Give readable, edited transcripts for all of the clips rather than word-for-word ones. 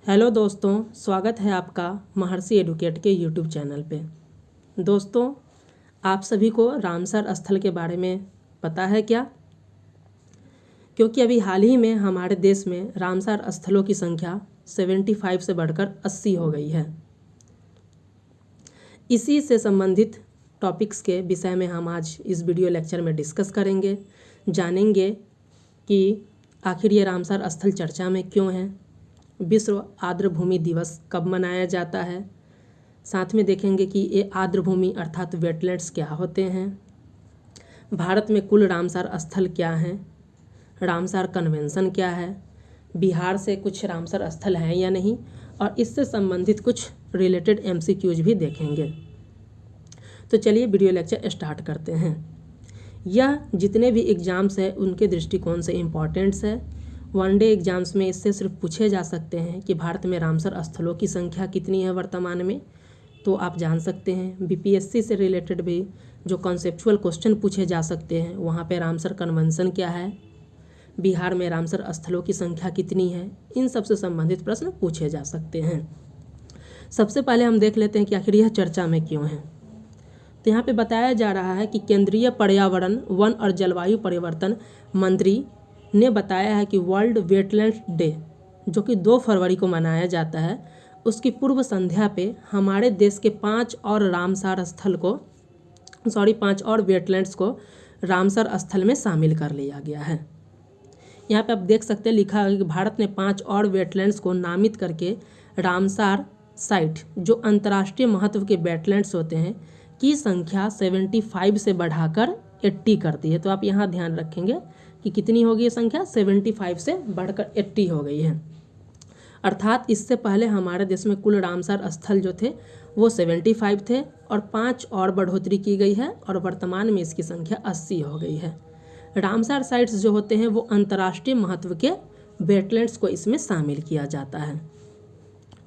Hello दोस्तों, स्वागत है आपका महर्षि एडुकेट के यूट्यूब चैनल पे। दोस्तों, आप सभी को रामसर स्थल के बारे में पता है क्या? क्योंकि अभी हाल ही में हमारे देश में रामसर स्थलों की संख्या 75 से बढ़कर 80 हो गई है। इसी से संबंधित टॉपिक्स के विषय में हम आज इस वीडियो लेक्चर में डिस्कस करेंगे, जानेंगे कि आखिर ये रामसर स्थल चर्चा में क्यों है, विश्व आर्द्रभूमि दिवस कब मनाया जाता है, साथ में देखेंगे कि ये आर्द्रभूमि अर्थात वेटलैंड्स क्या होते हैं, भारत में कुल रामसर स्थल क्या हैं, रामसर कन्वेंशन क्या है, बिहार से कुछ रामसर स्थल हैं या नहीं, और इससे संबंधित कुछ रिलेटेड एमसीक्यूज भी देखेंगे। तो चलिए वीडियो लेक्चर स्टार्ट करते हैं। यह जितने भी एग्ज़ाम्स हैं उनके दृष्टिकोण से इम्पॉर्टेंट्स है। वनडे एग्जाम्स में इससे सिर्फ पूछे जा सकते हैं कि भारत में रामसर स्थलों की संख्या कितनी है वर्तमान में, तो आप जान सकते हैं। बीपीएससी से रिलेटेड भी जो कॉन्सेप्चुअल क्वेश्चन पूछे जा सकते हैं, वहाँ पे रामसर कन्वेंशन क्या है, बिहार में रामसर स्थलों की संख्या कितनी है, इन सब से संबंधित प्रश्न पूछे जा सकते हैं। सबसे पहले हम देख लेते हैं कि आखिर यह चर्चा में क्यों है। तो यहाँ पे बताया जा रहा है कि केंद्रीय पर्यावरण, वन और जलवायु परिवर्तन मंत्री ने बताया है कि वर्ल्ड वेटलैंड डे, जो कि 2 फरवरी को मनाया जाता है, उसकी पूर्व संध्या पे हमारे देश के 5 और वेटलैंड्स को रामसर स्थल में शामिल कर लिया गया है। यहाँ पे आप देख सकते हैं लिखा है कि भारत ने 5 और वेटलैंड्स को नामित करके रामसर साइट, जो अंतर्राष्ट्रीय महत्व के वेटलैंड्स होते हैं, की संख्या 75 से बढ़ाकर 80 कर दी है। तो आप यहाँ ध्यान रखेंगे कि कितनी होगी ये संख्या, 75 से बढ़कर 80 हो गई है। अर्थात इससे पहले हमारे देश में कुल रामसर स्थल जो थे वो 75 थे और 5 और बढ़ोतरी की गई है और वर्तमान में इसकी संख्या 80 हो गई है। रामसर साइट्स जो होते हैं वो अंतर्राष्ट्रीय महत्व के वेटलैंड्स को इसमें शामिल किया जाता है।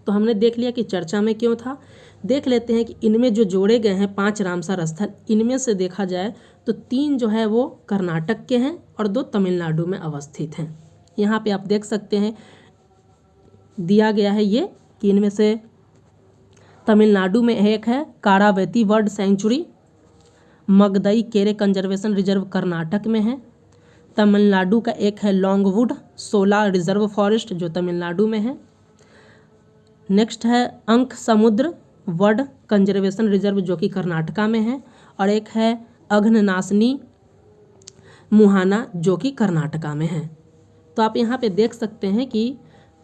तो हमने देख लिया कि चर्चा में क्यों था। देख लेते हैं कि इनमें जो जोड़े गए हैं 5 रामसर स्थल, इनमें से देखा जाए तो 3 जो है वो कर्नाटक के हैं और 2 तमिलनाडु में अवस्थित हैं। यहाँ पे आप देख सकते हैं दिया गया है ये कि इनमें से तमिलनाडु में एक है कारावती बर्ड सेंचुरी, मगदई केरे कंजर्वेशन रिजर्व कर्नाटक में है। तमिलनाडु का एक है लॉन्गवुड सोला रिजर्व फॉरेस्ट जो तमिलनाडु में है। नेक्स्ट है अंक समुद्र वर्ड कंजर्वेशन रिजर्व जो कि कर्नाटका में है, और एक है अघनाशिनी मुहाना जो कि कर्नाटका में है। तो आप यहाँ पे देख सकते हैं कि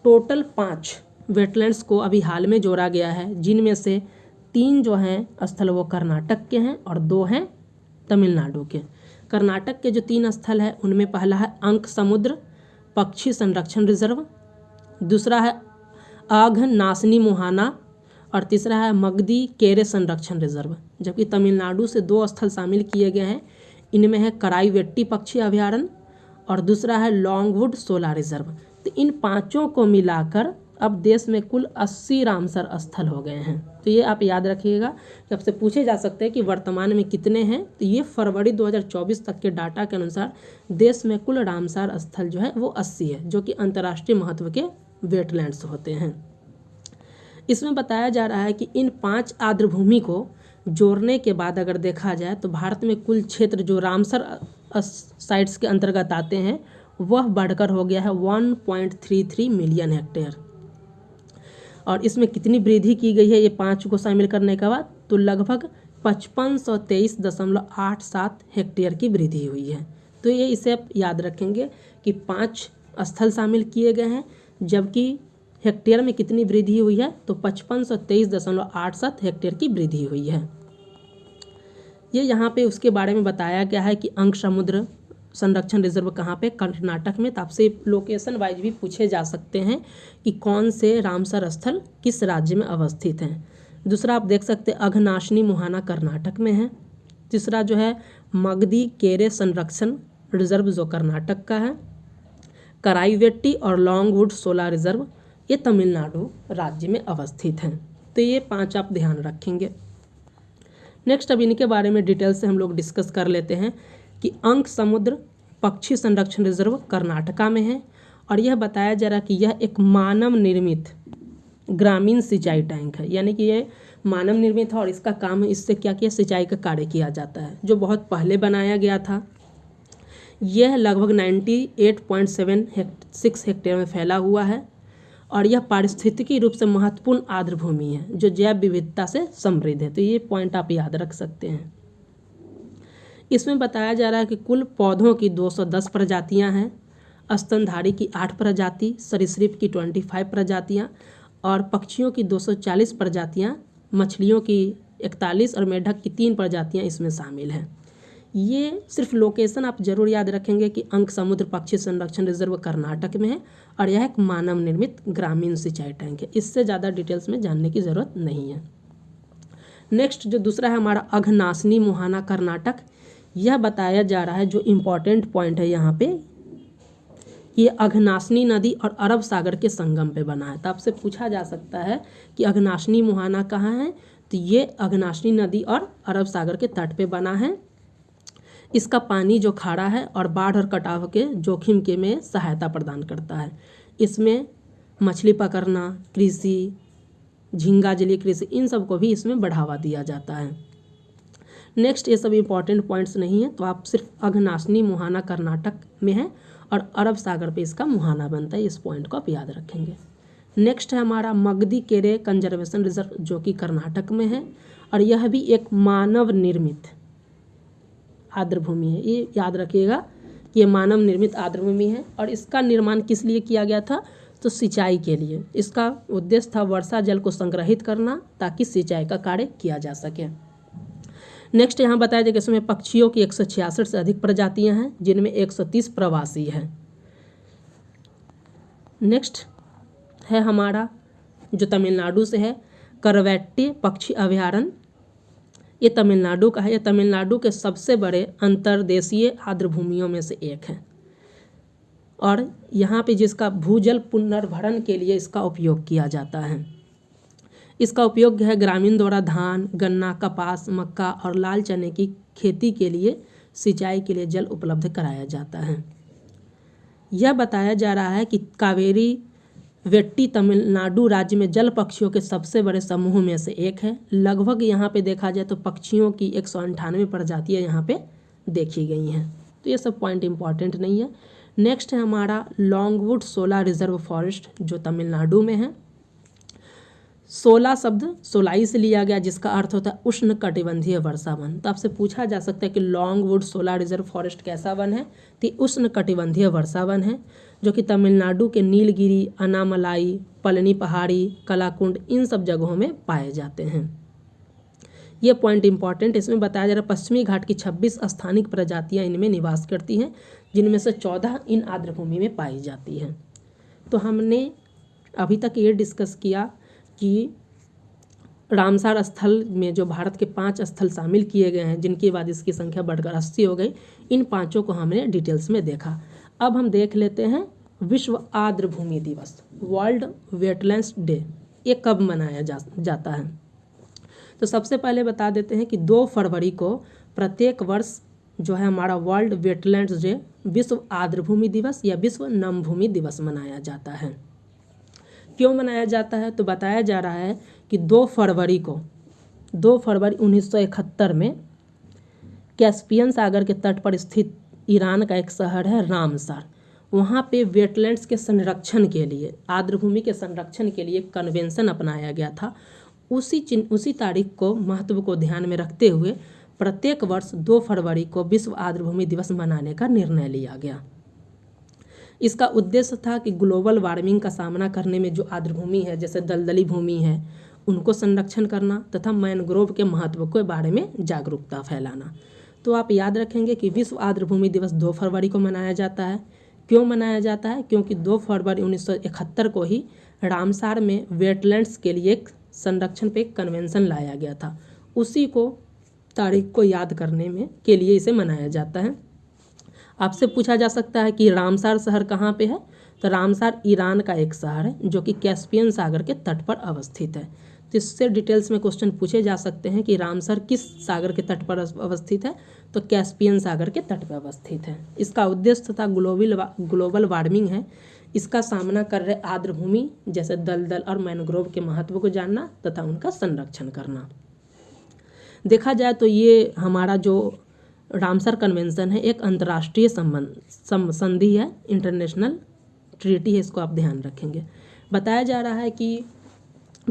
टोटल 5 वेटलैंड्स को अभी हाल में जोड़ा गया है, जिनमें से 3 जो हैं स्थल वो कर्नाटक के हैं और 2 हैं तमिलनाडु के। कर्नाटक के जो 3 स्थल हैं उनमें पहला है अंक समुद्र पक्षी संरक्षण रिजर्व, दूसरा है अघनाशिनी मुहाना और तीसरा है मगदी केरे संरक्षण रिजर्व। जबकि तमिलनाडु से 2 स्थल शामिल किए गए हैं, इनमें है कराईवेट्टी पक्षी अभयारण्य और दूसरा है लॉन्गवुड सोला रिजर्व। तो इन 5 को मिलाकर अब देश में कुल 80 रामसर स्थल हो गए हैं। तो ये आप याद रखिएगा कि आपसे पूछे जा सकते हैं कि वर्तमान में कितने हैं। तो ये फरवरी 2024 तक के डाटा के अनुसार देश में कुल रामसर स्थल जो है वो 80 है, जो कि अंतर्राष्ट्रीय महत्व के वेटलैंड्स होते हैं। इसमें बताया जा रहा है कि इन 5 आर्द्रभूमि को जोड़ने के बाद अगर देखा जाए तो भारत में कुल क्षेत्र जो रामसर साइट्स के अंतर्गत आते हैं वह बढ़कर हो गया है 1.33 मिलियन हेक्टेयर। और इसमें कितनी वृद्धि की गई है ये 5 को शामिल करने के बाद, तो लगभग 5523.87 हेक्टेयर की वृद्धि हुई है। तो ये इसे आप याद रखेंगे कि 5 स्थल शामिल किए गए हैं, जबकि हेक्टेयर में कितनी वृद्धि हुई है, तो 5523.87 हेक्टेयर की वृद्धि हुई है। ये यहाँ पे उसके बारे में बताया गया है कि अंक समुद्र संरक्षण रिजर्व कहाँ पे, कर्नाटक में। तो आपसे लोकेशन वाइज भी पूछे जा सकते हैं कि कौन से रामसर स्थल किस राज्य में अवस्थित हैं। दूसरा आप देख सकते हैं अघनाशिनी मुहाना कर्नाटक में है। तीसरा जो है मगदी केरे संरक्षण रिजर्व जो कर्नाटक का है। कराईवेट्टी और लॉन्गवुड सोला रिजर्व ये तमिलनाडु राज्य में अवस्थित हैं। तो ये 5 आप ध्यान रखेंगे। नेक्स्ट अब इनके बारे में डिटेल से हम लोग डिस्कस कर लेते हैं कि अंक समुद्र पक्षी संरक्षण रिजर्व कर्नाटका में है और यह बताया जा रहा है कि यह एक मानव निर्मित ग्रामीण सिंचाई टैंक है, यानी कि ये मानव निर्मित है और इसका काम इससे क्या किया, सिंचाई का कार्य किया जाता है, जो बहुत पहले बनाया गया था। यह लगभग 98.76 हेक्टेयर में फैला हुआ है और यह पारिस्थितिकी रूप से महत्वपूर्ण आर्द्र भूमि है जो जैव विविधता से समृद्ध है। तो ये पॉइंट आप याद रख सकते हैं। इसमें बताया जा रहा है कि कुल पौधों की 210 प्रजातियां हैं, स्तनधारी की 8 प्रजाति, सरीसृप की 25 प्रजातियां और पक्षियों की 240 प्रजातियां, मछलियों की 41 और मेंढक की 3 प्रजातियां इसमें शामिल हैं। ये सिर्फ लोकेशन आप जरूर याद रखेंगे कि अंक समुद्र पक्षी संरक्षण रिजर्व कर्नाटक में है और यह एक मानव निर्मित ग्रामीण सिंचाई टैंक है। इससे ज़्यादा डिटेल्स में जानने की ज़रूरत नहीं है। नेक्स्ट जो दूसरा है हमारा अघनाशिनी मुहाना कर्नाटक। यह बताया जा रहा है, जो इम्पॉर्टेंट पॉइंट है यहाँ पे, ये अघनाशिनी नदी और अरब सागर के संगम पे बना है। तो आपसे पूछा जा सकता है कि अघनाशिनी मुहाना कहाँ है, तो ये अघनाशिनी नदी और अरब सागर के तट पे बना है। इसका पानी जो खारा है और बाढ़ और कटाव के जोखिम के में सहायता प्रदान करता है। इसमें मछली पकड़ना, कृषि, झींगा जलीय कृषि, इन सब को भी इसमें बढ़ावा दिया जाता है। नेक्स्ट, ये सब इम्पॉर्टेंट पॉइंट्स नहीं है, तो आप सिर्फ अघनाशिनी मुहाना कर्नाटक में है और अरब सागर पे इसका मुहाना बनता है, इस पॉइंट को आप याद रखेंगे। नेक्स्ट है हमारा मगदी केरे कंजर्वेशन रिजर्व, जो कि कर्नाटक में है और यह भी एक मानव निर्मित आर्द्र भूमि है। ये याद रखिएगा कि ये मानव निर्मित आर्द्र भूमि है और इसका निर्माण किस लिए किया गया था, तो सिंचाई के लिए। इसका उद्देश्य था वर्षा जल को संग्रहित करना ताकि सिंचाई का कार्य किया जा सके। नेक्स्ट यहाँ बताया जाए कि इसमें पक्षियों की 166 से अधिक प्रजातियां हैं, जिनमें 130 प्रवासी हैं। नेक्स्ट है हमारा जो तमिलनाडु से है, करवेट्टी पक्षी अभयारण्य। ये तमिलनाडु का है। ये तमिलनाडु के सबसे बड़े अंतर्देशीय आर्द्र भूमियों में से एक है और यहाँ पे जिसका भूजल पुनर्भरण के लिए इसका उपयोग किया जाता है। इसका उपयोग है ग्रामीण द्वारा धान, गन्ना, कपास, मक्का और लाल चने की खेती के लिए सिंचाई के लिए जल उपलब्ध कराया जाता है। यह बताया जा रहा है कि कावेरी वेट्टी तमिलनाडु राज्य में जल पक्षियों के सबसे बड़े समूह में से एक है। लगभग यहाँ पे देखा जाए तो पक्षियों की 198 प्रजातियाँ यहाँ पे देखी गई हैं। तो ये सब पॉइंट इंपॉर्टेंट नहीं है। नेक्स्ट है हमारा लॉन्गवुड सोला रिजर्व फॉरेस्ट, जो तमिलनाडु में है। सोला शब्द सोलाई से लिया गया, जिसका अर्थ होता है उष्ण कटिबंधीय वर्षा वन। तो आपसे पूछा जा सकता है कि लॉन्गवुड सोला रिजर्व फॉरेस्ट कैसा वन है, तो उष्ण कटिबंधीय वर्षा वन है जो कि तमिलनाडु के नीलगिरी, अनामलाई, पलनी पहाड़ी, कलाकुंड, इन सब जगहों में पाए जाते हैं। ये पॉइंट इंपॉर्टेंट, इसमें बताया जा रहा है पश्चिमी घाट की 26 स्थानिक प्रजातियां इनमें निवास करती हैं, जिनमें से 14 इन आर्द्र भूमि में पाई जाती हैं। तो हमने अभी तक ये डिस्कस किया कि रामसार स्थल में जो भारत के 5 स्थल शामिल किए गए हैं, जिनके बाद इसकी संख्या बढ़कर 80 हो गई, इन 5 को हमने डिटेल्स में देखा। अब हम देख लेते हैं विश्व आर्द्र भूमि दिवस, वर्ल्ड वेटलैंड्स डे, ये कब मनाया जाता है। तो सबसे पहले बता देते हैं कि 2 फरवरी को प्रत्येक वर्ष जो है हमारा वर्ल्ड वेटलैंड्स डे, विश्व आर्द्र भूमि दिवस या विश्व नम भूमि दिवस मनाया जाता है। क्यों मनाया जाता है, तो बताया जा रहा है कि 2 फरवरी 1971 में कैस्पियन सागर के तट पर स्थित ईरान का एक शहर है रामसार, वहाँ पे वेटलैंड्स के संरक्षण के लिए, आर्द्र भूमि के संरक्षण के लिए कन्वेंशन अपनाया गया था। उसी तारीख को महत्व को ध्यान में रखते हुए प्रत्येक वर्ष 2 फरवरी को विश्व आर्द्र भूमि दिवस मनाने का निर्णय लिया गया। इसका उद्देश्य था कि ग्लोबल वार्मिंग का सामना करने में जो आर्द्र भूमि है, जैसे दलदली भूमि है, उनको संरक्षण करना तथा मैनग्रोव के महत्व के बारे में जागरूकता फैलाना। तो आप याद रखेंगे कि विश्व आर्द्र भूमि दिवस 2 फरवरी को मनाया जाता है। क्यों मनाया जाता है, क्योंकि 2 फरवरी 1971 को ही रामसार में वेटलैंड्स के लिए एक संरक्षण पे कन्वेंशन लाया गया था। उसी को तारीख को याद करने में के लिए इसे मनाया जाता है। आपसे पूछा जा सकता है कि रामसार शहर कहाँ पे है, तो रामसार ईरान का एक शहर है जो कि कैस्पियन सागर के तट पर अवस्थित है। तो इससे डिटेल्स में क्वेश्चन पूछे जा सकते हैं कि रामसार किस सागर के तट पर अवस्थित है, तो कैस्पियन सागर के तट पर अवस्थित है। इसका उद्देश्य था ग्लोबल वार्मिंग है, इसका सामना कर रहे आर्द्र भूमि जैसे दलदल और मैंग्रोव के महत्व को जानना तथा उनका संरक्षण करना। देखा जाए तो ये हमारा जो रामसर कन्वेंशन है एक अंतर्राष्ट्रीय संधि है, इंटरनेशनल ट्रीटी है, इसको आप ध्यान रखेंगे। बताया जा रहा है कि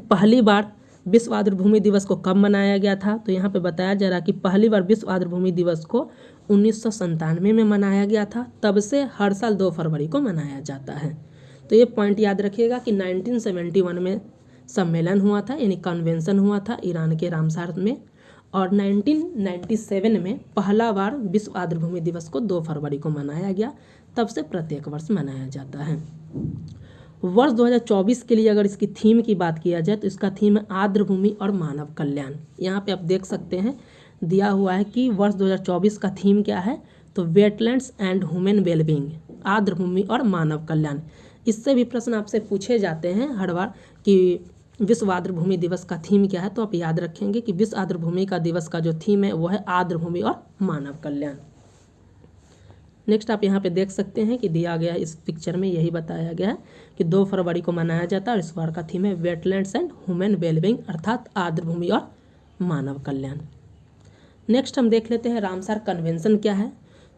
पहली बार विश्व आर्द्र भूमि दिवस को कब मनाया गया था, तो यहाँ पे बताया जा रहा है कि पहली बार विश्व आर्द्र भूमि दिवस को 1997 में मनाया गया था। तब से हर साल 2 फरवरी को मनाया जाता है। तो ये पॉइंट याद रखिएगा कि 1971 में सम्मेलन हुआ था, यानी कन्वेंशन हुआ था ईरान के रामसार में, और 1997 में पहला बार विश्व आर्द्र भूमि दिवस को 2 फरवरी को मनाया गया। तब से प्रत्येक वर्ष मनाया जाता है। वर्ष 2024 के लिए अगर इसकी थीम की बात किया जाए तो इसका थीम है आर्द्र भूमि और मानव कल्याण। यहाँ पे आप देख सकते हैं दिया हुआ है कि वर्ष 2024 का थीम क्या है, तो वेटलैंड्स एंड ह्यूमन वेलबींग, आर्द्र भूमि और मानव कल्याण। इससे भी प्रश्न आपसे पूछे जाते हैं हर बार कि विश्व आर्द्र भूमि दिवस का थीम क्या है, तो आप याद रखेंगे कि विश्व आर्द्र भूमि का दिवस का जो थीम है वो है आर्द्र भूमि और मानव कल्याण। नेक्स्ट आप यहाँ पे देख सकते हैं कि दिया गया इस पिक्चर में यही बताया गया है कि 2 फरवरी को मनाया जाता है और इस बार का थीम है वेटलैंड्स एंड ह्यूमन वेलबींग, अर्थात आर्द्र भूमि और मानव कल्याण। नेक्स्ट हम देख लेते हैं रामसर कन्वेंशन क्या है।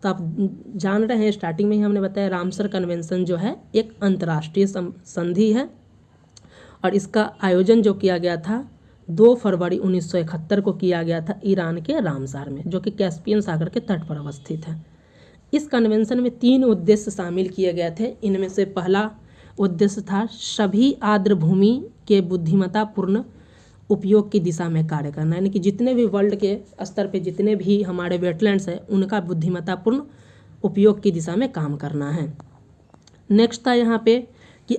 तो आप जान रहे हैं स्टार्टिंग में ही हमने बताया रामसर कन्वेंशन जो है एक अंतर्राष्ट्रीय संधि है और इसका आयोजन जो किया गया था 2 फरवरी 1971 को किया गया था ईरान के रामसार में, जो कि कैस्पियन सागर के तट पर अवस्थित है। इस कन्वेंशन में 3 उद्देश्य शामिल किए गए थे। इनमें से पहला उद्देश्य था सभी आर्द्र भूमि के बुद्धिमत्तापूर्ण उपयोग की दिशा में कार्य करना, यानी कि जितने भी वर्ल्ड के स्तर पे जितने भी हमारे वेटलैंड्स हैं उनका बुद्धिमत्तापूर्ण उपयोग की दिशा में काम करना है। नेक्स्ट था यहाँ पे कि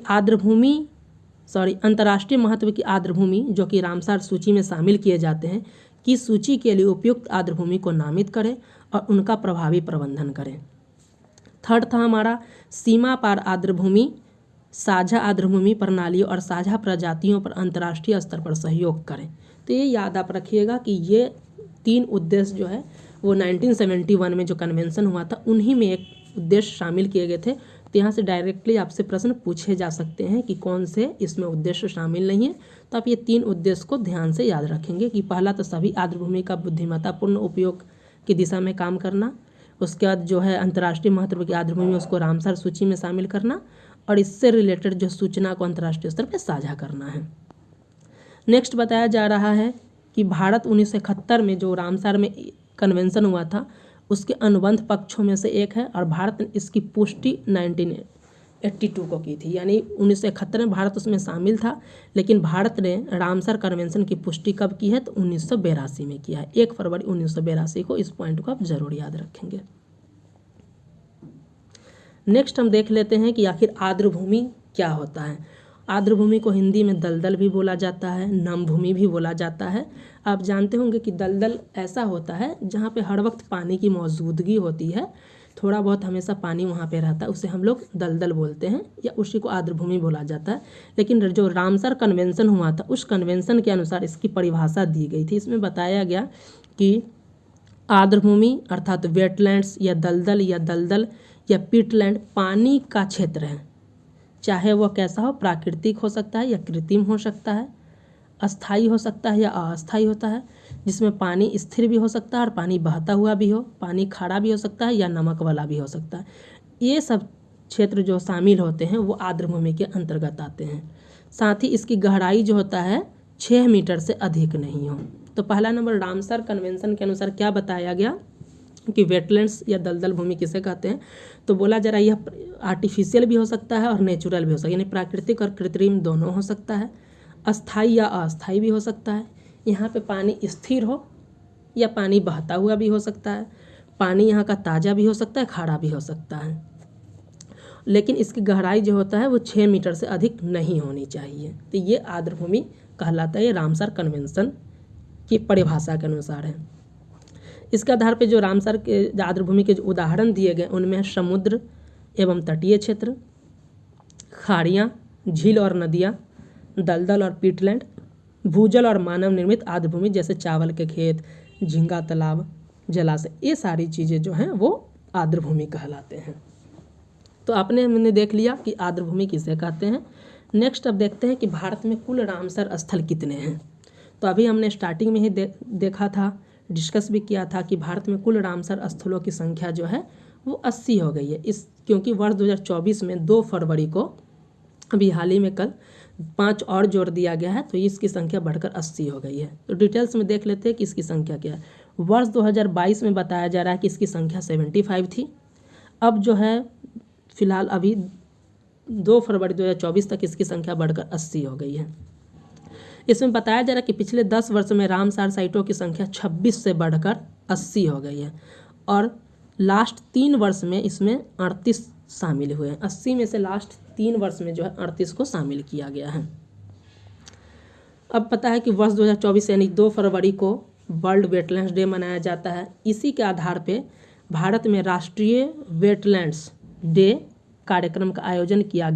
अंतर्राष्ट्रीय महत्व की आर्द्र भूमि जो कि रामसार सूची में शामिल किए जाते हैं की सूची के लिए उपयुक्त आर्द्र भूमि को नामित करें और उनका प्रभावी प्रबंधन करें। थर्ड था हमारा सीमा पार आर्द्र भूमि, साझा आर्द्र भूमि प्रणालियों और साझा प्रजातियों पर अंतर्राष्ट्रीय स्तर पर सहयोग करें। तो ये याद आप रखिएगा कि ये 3 उद्देश्य जो है वो 1971 में जो कन्वेंशन हुआ था उन्हीं में एक उद्देश्य शामिल किए गए थे। तो यहाँ से डायरेक्टली आपसे प्रश्न पूछे जा सकते हैं कि कौन से इसमें उद्देश्य शामिल नहीं है। तो आप ये 3 उद्देश्य को ध्यान से याद रखेंगे कि पहला तो सभी आर्द्र भूमि का बुद्धिमत्तापूर्ण उपयोग की दिशा में काम करना, उसके बाद जो है अंतर्राष्ट्रीय महत्व की आर्द्र भूमि उसको रामसर सूची में शामिल करना और इससे रिलेटेड जो सूचना को अंतर्राष्ट्रीय स्तर पर साझा करना है। नेक्स्ट बताया जा रहा है कि भारत 1971 में जो रामसर में कन्वेंशन हुआ था उसके अनुबंध पक्षों में से एक है और भारत ने इसकी पुष्टि 1982 को की थी, यानी 1971 में भारत उसमें शामिल था, लेकिन भारत ने रामसर कन्वेंशन की पुष्टि कब की है, तो 1982 में किया है, 1 फरवरी 1982 को। इस पॉइंट को आप जरूर याद रखेंगे। नेक्स्ट हम देख लेते हैं कि आखिर आर्द्र भूमि क्या होता है। आर्द्र भूमि को हिंदी में दलदल भी बोला जाता है, नम भूमि भी बोला जाता है। आप जानते होंगे कि दलदल ऐसा होता है जहाँ पे हर वक्त पानी की मौजूदगी होती है, थोड़ा बहुत हमेशा पानी वहाँ पे रहता है, उसे हम लोग दलदल बोलते हैं या उसी को आर्द्र भूमि बोला जाता है। लेकिन जो रामसर कन्वेंशन हुआ था उस कन्वेंशन के अनुसार इसकी परिभाषा दी गई थी। इसमें बताया गया कि आर्द्र भूमि अर्थात वेटलैंड्स या दलदल या पीटलैंड पानी का क्षेत्र है, चाहे वह कैसा हो, प्राकृतिक हो सकता है या कृत्रिम हो सकता है, अस्थाई हो सकता है या अस्थाई होता है, जिसमें पानी स्थिर भी हो सकता है और पानी बहता हुआ भी हो, पानी खारा भी हो सकता है या नमक वाला भी हो सकता है। ये सब क्षेत्र जो शामिल होते हैं वो आर्द्र भूमि के अंतर्गत आते हैं। साथ ही इसकी गहराई जो होता है 6 मीटर से अधिक नहीं हो। तो पहला नंबर रामसर कन्वेंशन के अनुसार क्या बताया गया कि वेटलैंड्स या दलदल भूमि किसे कहते हैं, तो बोला जा रहा है यह आर्टिफिशियल भी हो सकता है और नेचुरल भी हो सकता है, यानी प्राकृतिक और कृत्रिम दोनों हो सकता है, अस्थाई या अस्थाई भी हो सकता है। यहाँ पे पानी स्थिर हो या पानी बहता हुआ भी हो सकता है, पानी यहाँ का ताज़ा भी हो सकता है, खारा भी हो सकता है, लेकिन इसकी गहराई जो होता है वो 6 मीटर से अधिक नहीं होनी चाहिए। तो ये आर्द्र भूमि कहलाता है, ये रामसर कन्वेंशन की परिभाषा के अनुसार है। इसके आधार पर जो रामसर के आर्द्र भूमि के जो उदाहरण दिए गए उनमें है समुद्र एवं तटीय क्षेत्र, खाड़ियाँ, झील और नदियाँ, दलदल और पीटलैंड, भूजल और मानव निर्मित आर्द्र भूमि जैसे चावल के खेत, झींगा तालाब, जलाशय, ये सारी चीज़ें जो हैं वो आर्द्र भूमि कहलाते हैं। तो मैंने देख लिया कि आर्द्रभूमि किसे कहते हैं। नेक्स्ट अब देखते हैं कि भारत में कुल रामसर स्थल कितने हैं। तो अभी हमने स्टार्टिंग में ही देखा था, डिस्कस भी किया था कि भारत में कुल रामसर स्थलों की संख्या जो है वो 80 हो गई है। क्योंकि वर्ष 2024 में 2 फरवरी को अभी हाल ही में कल 5 और जोड़ दिया गया है, तो इसकी संख्या बढ़कर 80 हो गई है। तो डिटेल्स में देख लेते हैं कि इसकी संख्या क्या है। वर्ष 2022 में बताया जा रहा है कि इसकी संख्या 75 थी। अब जो है फिलहाल अभी 2 फरवरी 2024 तक इसकी संख्या बढ़कर 80 हो गई है। इसमें बताया जा रहा है कि पिछले 10 वर्ष में रामसर साइटों की संख्या 26 से बढ़कर 80 हो गई है और लास्ट 3 वर्ष में इसमें 38 शामिल हुए हैं। 80 में से लास्ट 3 वर्ष में जो है 38 को शामिल किया गया है। अब पता है कि वर्ष 2024 यानी 2 फरवरी को वर्ल्ड वेटलैंड्स डे मनाया जाता है। इसी के आधार पे भारत में राष्ट्रीय वेटलैंड्स डे कार्यक्रम का आयोजन किया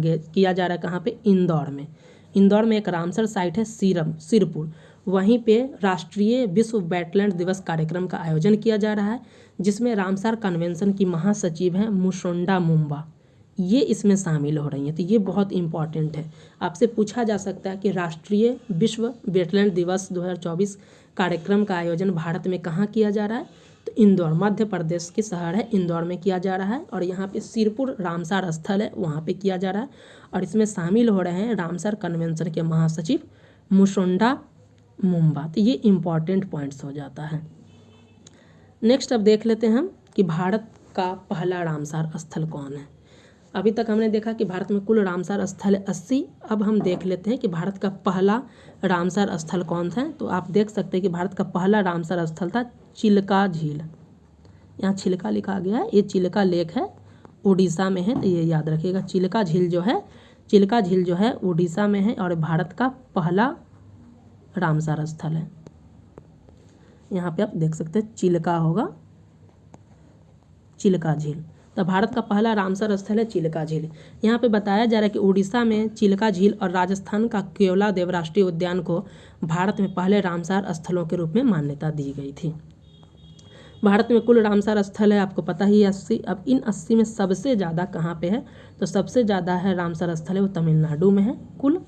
जा रहा है। कहाँ पे? इंदौर में। इंदौर में एक रामसर साइट है सिरपुर, वहीं पे राष्ट्रीय विश्व वेटलैंड दिवस कार्यक्रम का आयोजन किया जा रहा है, जिसमें रामसर कन्वेंशन की महासचिव हैं मुशोंडा मुम्बा, ये इसमें शामिल हो रही हैं। तो ये बहुत इंपॉर्टेंट है। आपसे पूछा जा सकता है कि राष्ट्रीय विश्व वेटलैंड दिवस 2024 कार्यक्रम का आयोजन भारत में कहाँ किया जा रहा है? तो इंदौर, मध्य प्रदेश के शहर है इंदौर में किया जा रहा है और यहाँ पे सिरपुर रामसर स्थल है, वहाँ पे किया जा रहा है और इसमें शामिल हो रहे हैं रामसर कन्वेंशन के महासचिव मुशोंडा मुम्बा। तो ये इम्पॉर्टेंट पॉइंट्स हो जाता है। नेक्स्ट अब देख लेते हैं हम कि भारत का पहला रामसर स्थल कौन है। अभी तक हमने देखा कि भारत में कुल रामसर स्थल है 80। अब हम देख लेते हैं कि भारत का पहला रामसर स्थल कौन सा है। तो आप देख सकते हैं कि भारत का पहला रामसर स्थल था चिल्का झील। यहाँ चिल्का लिखा गया है, ये चिल्का लेक है, उड़ीसा में है, तो ये याद रखिएगा। चिल्का झील जो है उड़ीसा में है और भारत का पहला रामसर स्थल है। यहाँ पे आप देख सकते हैं चिल्का होगा, चिल्का झील। तो भारत का पहला रामसर स्थल है चिल्का झील। यहाँ पे बताया जा रहा है कि उड़ीसा में चिल्का झील और राजस्थान का केवलादेव राष्ट्रीय उद्यान को भारत में पहले रामसर स्थलों के रूप में मान्यता दी गई थी। भारत में कुल रामसर स्थल है, आपको पता ही है 80। अब इन 80 में सबसे ज़्यादा कहाँ पे है? तो सबसे ज़्यादा है रामसर स्थल है वो तमिलनाडु में है, कुल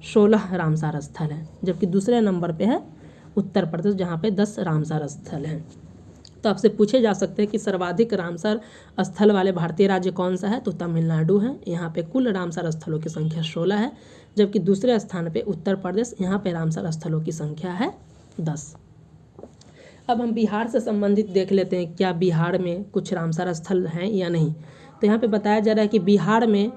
16 रामसर स्थल है। जबकि दूसरे नंबर पे है उत्तर प्रदेश, जहाँ पे 10 रामसर स्थल हैं। तो आपसे पूछे जा सकते हैं कि सर्वाधिक रामसर स्थल वाले भारतीय राज्य कौन सा है? तो तमिलनाडु है। यहाँ पे कुल रामसर स्थलों की संख्या 16 है, जबकि दूसरे स्थान पे उत्तर प्रदेश, यहाँ पे रामसर स्थलों की संख्या है 10। अब हम बिहार से संबंधित देख लेते हैं, क्या बिहार में कुछ रामसर स्थल हैं या नहीं। तो यहाँ पे बताया जा रहा है कि बिहार में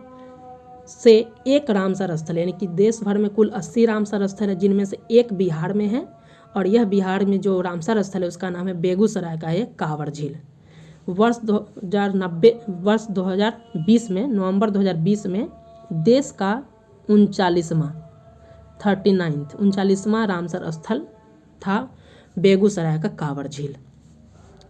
से एक रामसर स्थल, यानी कि देश भर में कुल 80 रामसर स्थल है, जिनमें से एक बिहार में है और यह बिहार में जो रामसर स्थल है उसका नाम है बेगूसराय का ये कांवर झील। वर्ष 2020 में, नवंबर 2020 में देश का 39वां रामसर स्थल था बेगूसराय का कांवर झील।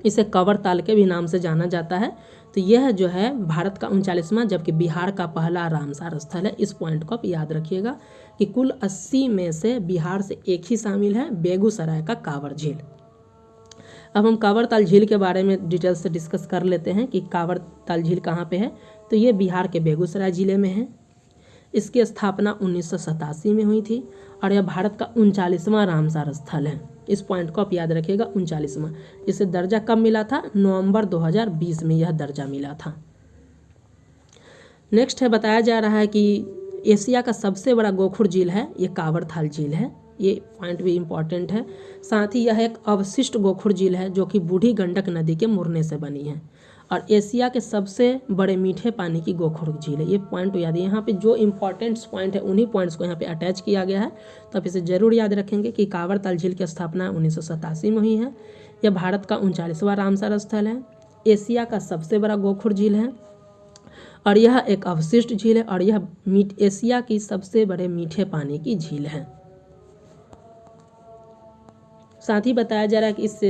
इसे कंवर ताल के भी नाम से जाना जाता है। तो यह जो है भारत का 39वां, जबकि बिहार का पहला रामसर स्थल है। इस पॉइंट को आप याद रखिएगा कि कुल 80 में से बिहार से एक ही शामिल है, बेगूसराय का कांवर झील। अब हम कांवर ताल झील के बारे में डिटेल से डिस्कस कर लेते हैं कि कांवर ताल झील कहाँ पे है। तो ये बिहार के बेगूसराय ज़िले में है। इसकी स्थापना 1987 में हुई थी और यह भारत का 39वां रामसर स्थल है। इस पॉइंट को आप याद रखिएगा, 39वां। इसे दर्जा कब मिला था? नवंबर 2020 में यह दर्जा मिला था। नेक्स्ट है, बताया जा रहा है कि एशिया का सबसे बड़ा गोखुर झील है ये कांवर ताल झील है। ये पॉइंट भी इम्पॉर्टेंट है। साथ ही यह एक अवशिष्ट गोखुर झील है जो कि बूढ़ी गंडक नदी के मुड़ने से बनी है और एशिया के सबसे बड़े मीठे पानी की गोखुर झील है। ये पॉइंट याद है। यहाँ पे जो इंपॉर्टेंट पॉइंट है उन्हीं पॉइंट्स को यहाँ पे अटैच किया गया है, तो आप इसे जरूर याद रखेंगे कि कांवर ताल झील की स्थापना 1987 में हुई है। यह भारत का 39वां रामसर स्थल है, एशिया का सबसे बड़ा गोखुर झील है और यह एक अवशिष्ट झील है और यह एशिया की सबसे बड़े मीठे पानी की झील है। साथ ही बताया जा रहा है कि इस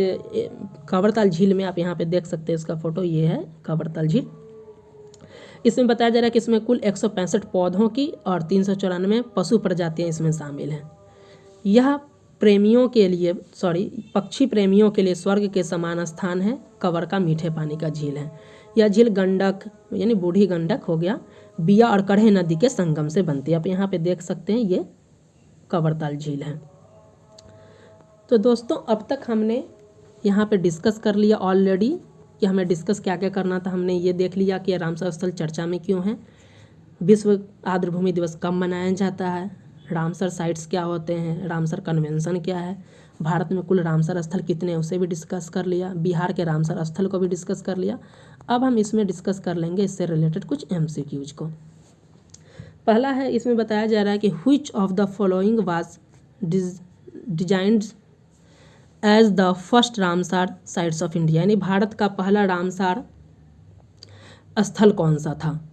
कांवर ताल झील में आप यहाँ पे देख सकते हैं, इसका फोटो ये है कांवर ताल झील। इसमें बताया जा रहा है कि इसमें कुल 165 पौधों की और 394 पशु प्रजातियाँ इसमें शामिल हैं। यह पक्षी प्रेमियों के लिए स्वर्ग के समान स्थान है। कांवर का मीठे पानी का झील है। यह झील गंडक यानी बूढ़ी गंडक हो गया, बिया और कढ़े नदी के संगम से बनती है। आप यहाँ पे देख सकते हैं ये कवरताल झील है। तो दोस्तों अब तक हमने यहाँ पे डिस्कस कर लिया ऑलरेडी कि हमें डिस्कस क्या क्या करना था। हमने ये देख लिया कि रामसर स्थल चर्चा में क्यों है, विश्व आर्द्रभूमि दिवस कब मनाया जाता है, रामसर साइट्स क्या होते हैं, रामसर कन्वेंशन क्या है, भारत में कुल रामसर स्थल कितने हैं उसे भी डिस्कस कर लिया, बिहार के रामसर स्थल को भी डिस्कस कर लिया। अब हम इसमें डिस्कस कर लेंगे इससे रिलेटेड कुछ MCQs को। पहला है, इसमें बताया जा रहा है कि which of the following was designed as the first Ramsar sites of India, यानी भारत का पहला रामसर स्थल कौन सा था।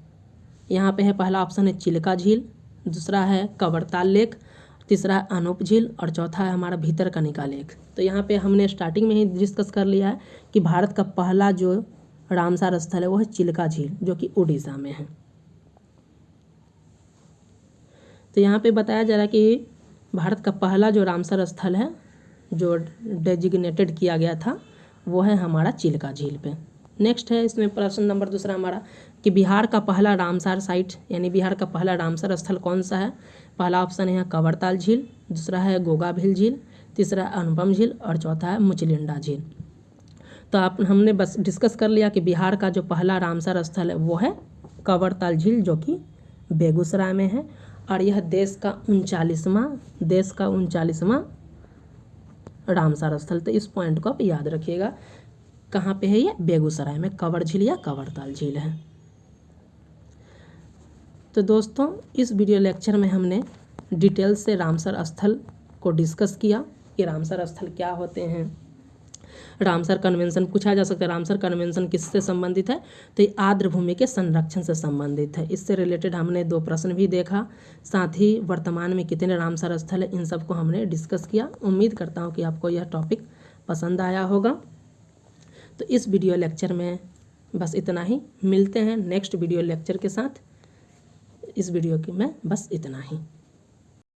यहाँ पे है पहला ऑप्शन है चिल्का झील, दूसरा है कवरताल लेक, तीसरा है अनूप झील और चौथा है हमारा भीतरकनिका लेक। तो यहाँ पे हमने स्टार्टिंग में ही डिस्कस कर लिया है कि भारत का पहला जो रामसर स्थल है वो है चिल्का झील जो कि उड़ीसा में है। तो यहाँ पे बताया जा रहा है कि भारत का पहला जो रामसर स्थल है जो डेजिग्नेटेड किया गया था वो है हमारा चिल्का झील पे। नेक्स्ट है इसमें प्रश्न नंबर दूसरा हमारा कि बिहार का पहला रामसर साइट यानी बिहार का पहला रामसर स्थल कौन सा है। पहला ऑप्शन है यहाँ कवरताल झील, दूसरा है गोगाभील झील, तीसरा है अनुपम झील और चौथा है मुचलिंडा झील। तो हमने बस डिस्कस कर लिया कि बिहार का जो पहला रामसर स्थल है वो है कवरताल झील जो कि बेगूसराय में है और यह देश का 39वां रामसर स्थल। तो इस पॉइंट को आप याद रखिएगा, कहाँ पे है ये, बेगूसराय में कवर झील या कवरताल झील है। तो दोस्तों इस वीडियो लेक्चर में हमने डिटेल से रामसर स्थल को डिस्कस किया कि रामसर स्थल क्या होते हैं। रामसर कन्वेंशन पूछा जा सकता है, रामसर कन्वेंशन किससे संबंधित है, तो ये आर्द्रभूमि के संरक्षण से संबंधित है। इससे रिलेटेड हमने 2 प्रश्न भी देखा, साथ ही वर्तमान में कितने रामसर स्थल है इन सबको हमने डिस्कस किया। उम्मीद करता हूँ कि आपको यह टॉपिक पसंद आया होगा। तो इस वीडियो लेक्चर में बस इतना ही, मिलते हैं नेक्स्ट वीडियो लेक्चर के साथ। इस वीडियो की में बस इतना ही।